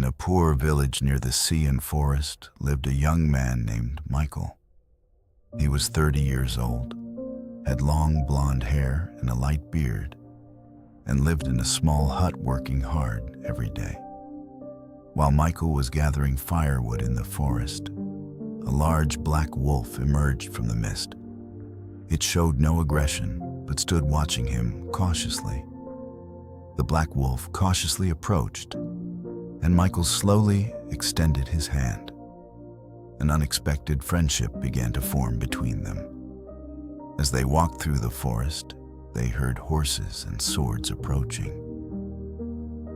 In a poor village near the sea and forest lived a young man named Michael. He was 30 years old, had long blonde hair and a light beard, and lived in a small hut working hard every day. While Michael was gathering firewood in the forest, a large black wolf emerged from the mist. It showed no aggression, but stood watching him cautiously. The black wolf cautiously approached, and Michael slowly extended his hand. An unexpected friendship began to form between them. As they walked through the forest, they heard horses and swords approaching.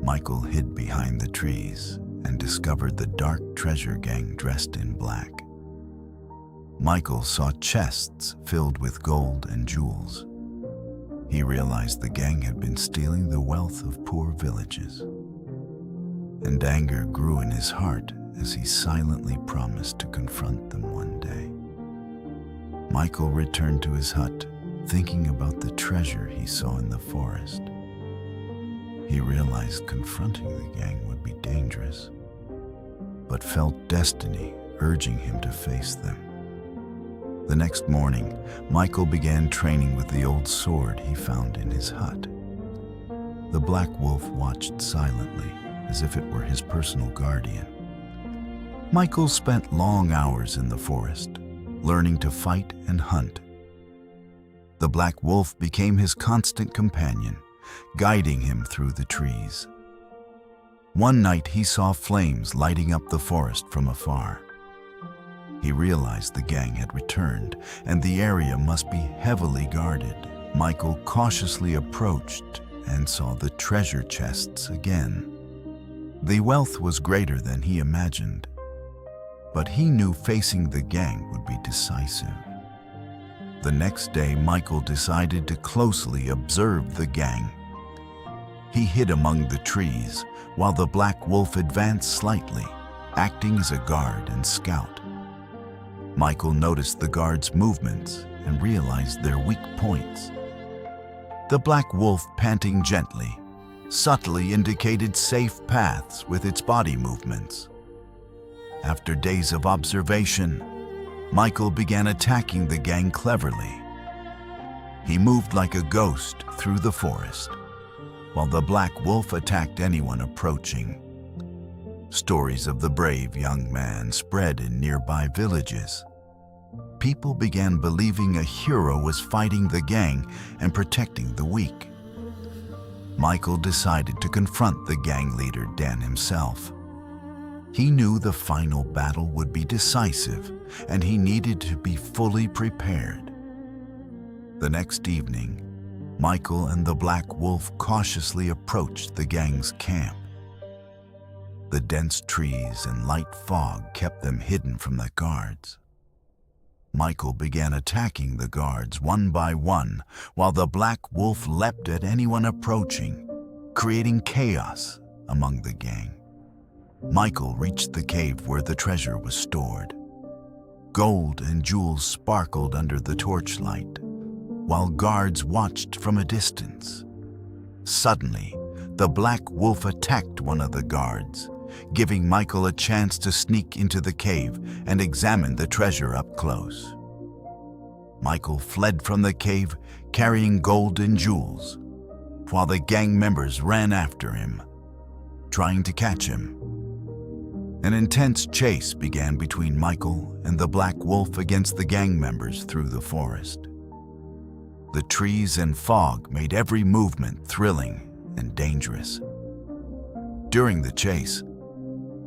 Michael hid behind the trees and discovered the dark treasure gang dressed in black. Michael saw chests filled with gold and jewels. He realized the gang had been stealing the wealth of poor villages. And anger grew in his heart as he silently promised to confront them one day. Michael returned to his hut, thinking about the treasure he saw in the forest. He realized confronting the gang would be dangerous, but felt destiny urging him to face them. The next morning, Michael began training with the old sword he found in his hut. The black wolf watched silently, as if it were his personal guardian. Michael spent long hours in the forest, learning to fight and hunt. The black wolf became his constant companion, guiding him through the trees. One night he saw flames lighting up the forest from afar. He realized the gang had returned, and the area must be heavily guarded. Michael cautiously approached and saw the treasure chests again. The wealth was greater than he imagined, but he knew facing the gang would be decisive. The next day, Michael decided to closely observe the gang. He hid among the trees while the black wolf advanced slightly, acting as a guard and scout. Michael noticed the guards' movements and realized their weak points. The black wolf, panting gently, subtly indicated safe paths with its body movements. After days of observation, Michael began attacking the gang cleverly. He moved like a ghost through the forest, while the black wolf attacked anyone approaching. Stories of the brave young man spread in nearby villages. People began believing a hero was fighting the gang and protecting the weak. Michael decided to confront the gang leader, Dan himself. He knew the final battle would be decisive, and he needed to be fully prepared. The next evening, Michael and the black wolf cautiously approached the gang's camp. The dense trees and light fog kept them hidden from the guards. Michael began attacking the guards one by one, while the black wolf leapt at anyone approaching, creating chaos among the gang. Michael reached the cave where the treasure was stored. Gold and jewels sparkled under the torchlight, while guards watched from a distance. Suddenly, the black wolf attacked one of the guards, giving Michael a chance to sneak into the cave and examine the treasure up close. Michael fled from the cave carrying gold and jewels, while the gang members ran after him, trying to catch him. An intense chase began between Michael and the black wolf against the gang members through the forest. The trees and fog made every movement thrilling and dangerous. During the chase,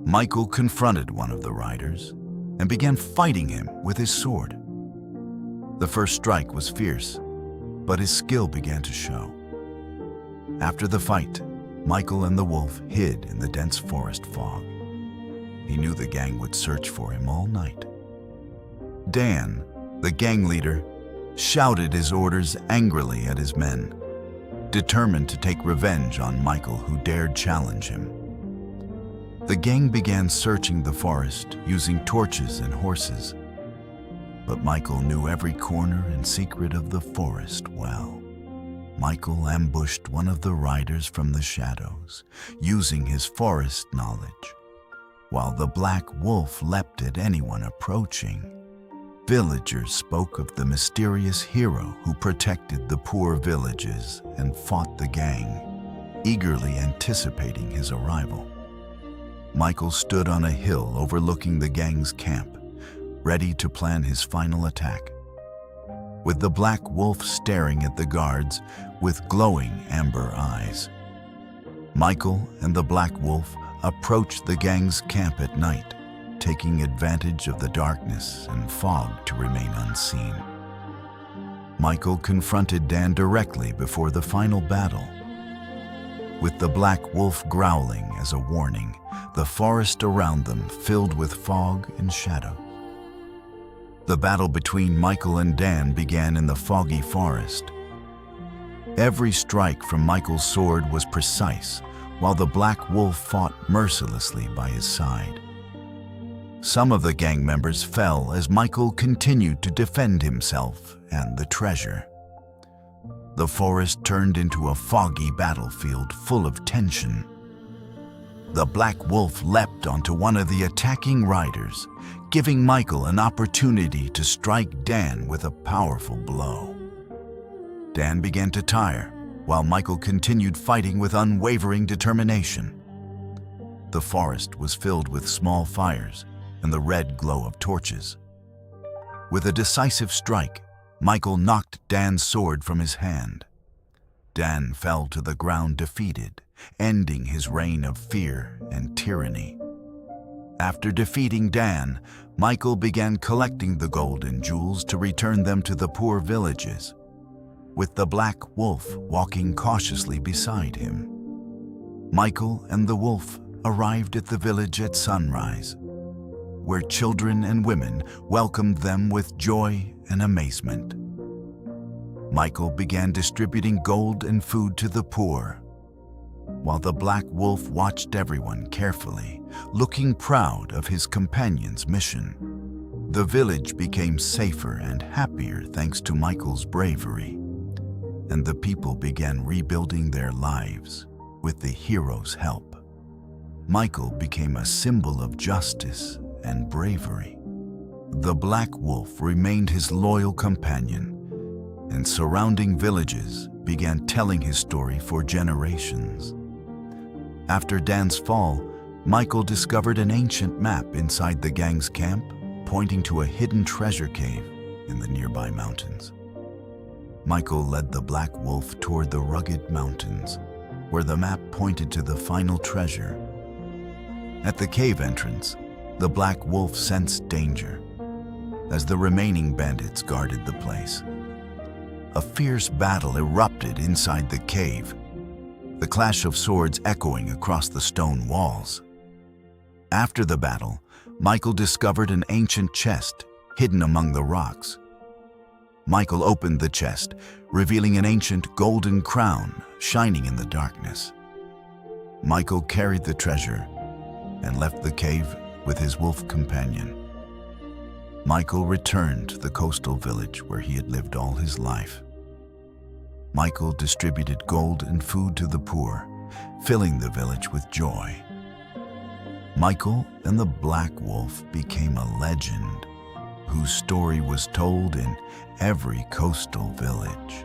Michael confronted one of the riders and began fighting him with his sword. The first strike was fierce, but his skill began to show. After the fight, Michael and the wolf hid in the dense forest fog. He knew the gang would search for him all night. Dan, the gang leader, shouted his orders angrily at his men, determined to take revenge on Michael, who dared challenge him. The gang began searching the forest using torches and horses, but Michael knew every corner and secret of the forest well. Michael ambushed one of the riders from the shadows, using his forest knowledge. while the black wolf leapt at anyone approaching. Villagers spoke of the mysterious hero who protected the poor villages and fought the gang, eagerly anticipating his arrival. Michael stood on a hill overlooking the gang's camp, ready to plan his final attack. With the black wolf staring at the guards with glowing amber eyes, Michael and the black wolf approached the gang's camp at night, taking advantage of the darkness and fog to remain unseen. Michael confronted Dan directly before the final battle. With the black wolf growling as a warning, the forest around them filled with fog and shadow. The battle between Michael and Dan began in the foggy forest. Every strike from Michael's sword was precise, while the black wolf fought mercilessly by his side. Some of the gang members fell as Michael continued to defend himself and the treasure. The forest turned into a foggy battlefield full of tension. The black wolf leapt onto one of the attacking riders, giving Michael an opportunity to strike Dan with a powerful blow. Dan began to tire, while Michael continued fighting with unwavering determination. The forest was filled with small fires and the red glow of torches. With a decisive strike, Michael knocked Dan's sword from his hand. Dan fell to the ground defeated, ending his reign of fear and tyranny. After defeating Dan, Michael began collecting the gold and jewels to return them to the poor villages, with the black wolf walking cautiously beside him. Michael and the wolf arrived at the village at sunrise, where children and women welcomed them with joy and amazement. Michael began distributing gold and food to the poor, while the black wolf watched everyone carefully, looking proud of his companion's mission. The village became safer and happier thanks to Michael's bravery, and the people began rebuilding their lives with the hero's help. Michael became a symbol of justice and bravery. The black wolf remained his loyal companion, and surrounding villages began telling his story for generations. After Dan's fall, Michael discovered an ancient map inside the gang's camp, pointing to a hidden treasure cave in the nearby mountains. Michael led the black wolf toward the rugged mountains, where the map pointed to the final treasure. At the cave entrance, the black wolf sensed danger, as the remaining bandits guarded the place. A fierce battle erupted inside the cave, the clash of swords echoing across the stone walls. After the battle, Michael discovered an ancient chest hidden among the rocks. Michael opened the chest, revealing an ancient golden crown shining in the darkness. Michael carried the treasure and left the cave with his wolf companion. Michael returned to the coastal village where he had lived all his life. Michael distributed gold and food to the poor, filling the village with joy. Michael and the black wolf became a legend whose story was told in every coastal village.